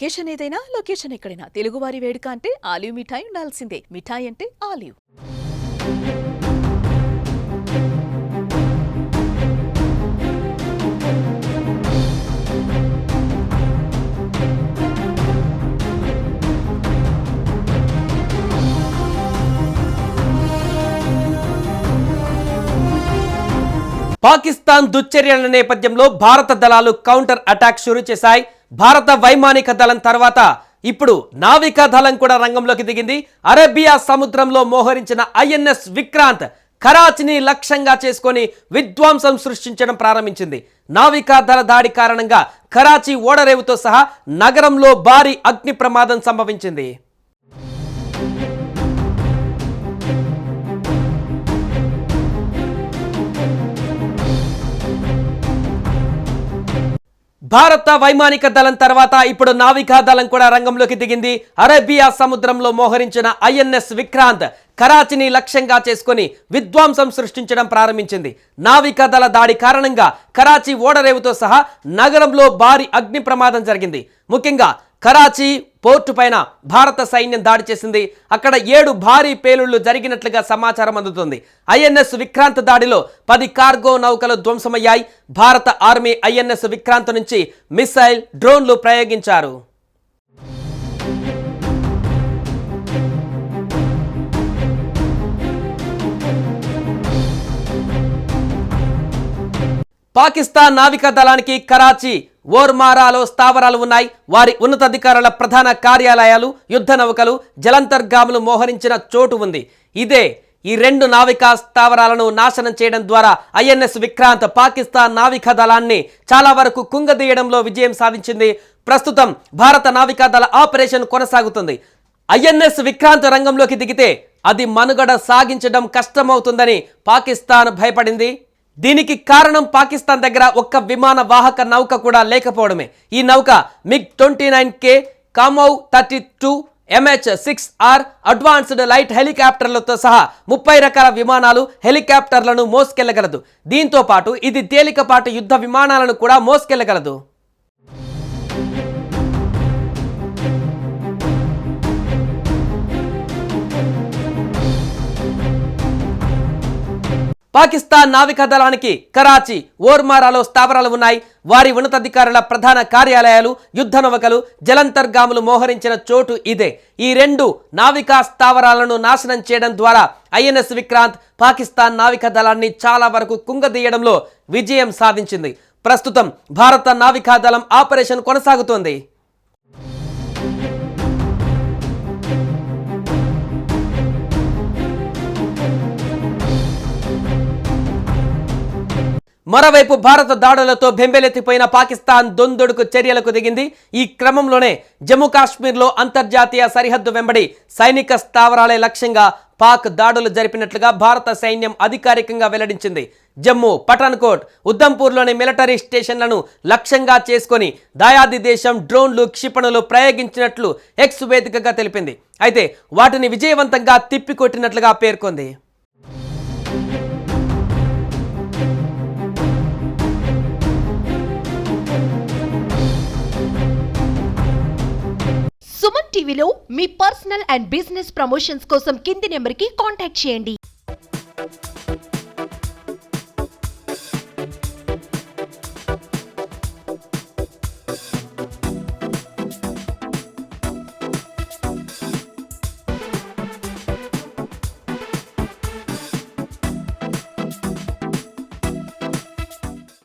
Occasion ఏదైనా location ఎక్కడైనా తెలుగువారి వేడుక అంటే ఆలివ్ మిఠాయి ఉండాల్సిందే. మిఠాయి అంటే ఆలివ్. పాకిస్తాన్ దుశ్చర్యల నేపథ్యంలో భారత దళాలు కౌంటర్ అటాక్ షురూ చేశాయి. భారత వైమానిక దళం తర్వాత ఇప్పుడు నావికా దళం కూడా రంగంలోకి దిగింది. అరేబియా సముద్రంలో మోహరించిన ఐఎన్ఎస్ విక్రాంత్ కరాచీని లక్ష్యంగా చేసుకొని విధ్వంసం సృష్టించడం ప్రారంభించింది. నావికా దళ దాడి కారణంగా కరాచీ ఓడరేవుతో సహా నగరంలో భారీ అగ్ని ప్రమాదం సంభవించింది. భారత వైమానిక దళం తర్వాత ఇప్పుడు నావికా దళం కూడా రంగంలోకి దిగింది. అరేబియా సముద్రంలో మోహరించిన ఐఎన్ఎస్ విక్రాంత్ కరాచీని లక్ష్యంగా చేసుకుని విధ్వంసం సృష్టించడం ప్రారంభించింది. నావికా దళ దాడి కారణంగా కరాచీ ఓడరేవుతో సహా నగరంలో భారీ అగ్ని ప్రమాదం జరిగింది. ముఖ్యంగా కరాచీ పోర్టు పైన భారత సైన్యం దాడి చేసింది. అక్కడ 7 భారీ పేలుళ్లు జరిగినట్లుగా సమాచారం అందుతుంది. ఐఎన్ఎస్ విక్రాంత్ దాడిలో 10 కార్గో నౌకలు ధ్వంసమయ్యాయి. భారత ఆర్మీ ఐఎన్ఎస్ విక్రాంత్ నుంచి మిసైల్, డ్రోన్లు ప్రయోగించారు. పాకిస్తాన్ నావికా దళానికి కరాచీ, ఓర్మారాలో స్థావరాలు ఉన్నాయి. వారి ఉన్నతాధికారుల ప్రధాన కార్యాలయాలు, యుద్ధ నౌకలు, జలంతర్గాములు మోహరించిన చోటు ఉంది. ఇదే ఈ 2 నావికా స్థావరాలను నాశనం చేయడం ద్వారా ఐఎన్ఎస్ విక్రాంత్ పాకిస్తాన్ నావికా దళాన్ని చాలా వరకు కుంగదీయడంలో విజయం సాధించింది. ప్రస్తుతం భారత నావికా దళ ఆపరేషన్ కొనసాగుతుంది. ఐఎన్ఎస్ విక్రాంత్ రంగంలోకి దిగితే అది మనుగడ సాగించడం కష్టమవుతుందని పాకిస్తాన్ భయపడింది. దీనికి కారణం పాకిస్తాన్ దగ్గర ఒక్క విమాన వాహక నౌక కూడా లేకపోవడమే. ఈ నౌక MiG-29K, కామౌ 32, MH-6R అడ్వాన్స్డ్ లైట్ హెలికాప్టర్లతో సహా 30 రకాల విమానాలు, హెలికాప్టర్లను మోసుకెళ్లగలదు. దీంతో పాటు ఇది తేలికపాటి యుద్ధ విమానాలను కూడా మోసుకెళ్లగలదు. పాకిస్తాన్ నావికా దళానికి కరాచీ, ఓర్మారాలో స్థావరాలు ఉన్నాయి. వారి ఉన్నతాధికారుల ప్రధాన కార్యాలయాలు, యుద్ధ నౌకలు, జలంతర్గాములు మోహరించిన చోటు ఇదే. ఈ 2 నావికా స్థావరాలను నాశనం చేయడం ద్వారా ఐఎన్ఎస్ విక్రాంత్ పాకిస్తాన్ నావికా దళాన్ని చాలా వరకు కుంగదీయడంలో విజయం సాధించింది. ప్రస్తుతం భారత నావికా దళం ఆపరేషన్ కొనసాగుతోంది. మరోవైపు భారత దాడులతో బెంబేలెత్తిపోయిన పాకిస్తాన్ దొందుడుకు చర్యలకు దిగింది. ఈ క్రమంలోనే జమ్మూ కాశ్మీర్లో అంతర్జాతీయ సరిహద్దు వెంబడి సైనిక స్థావరాలే లక్ష్యంగా పాక్ దాడులు జరిపినట్లుగా భారత సైన్యం అధికారికంగా వెల్లడించింది. జమ్మూ, పఠాన్కోట్, ఉధంపూర్లోని మిలిటరీ స్టేషన్లను లక్ష్యంగా చేసుకొని దాయాది దేశం డ్రోన్లు, క్షిపణులు ప్రయోగించినట్లు ఎక్స్ వేదికగా తెలిపింది. అయితే వాటిని విజయవంతంగా తిప్పికొట్టినట్లుగా పేర్కొంది. సుమన్ టీవీలో మీ పర్సనల్ అండ్ బిజినెస్ ప్రమోషన్స్ కోసం కింది నెంబర్కి కాంటాక్ట్ చేయండి.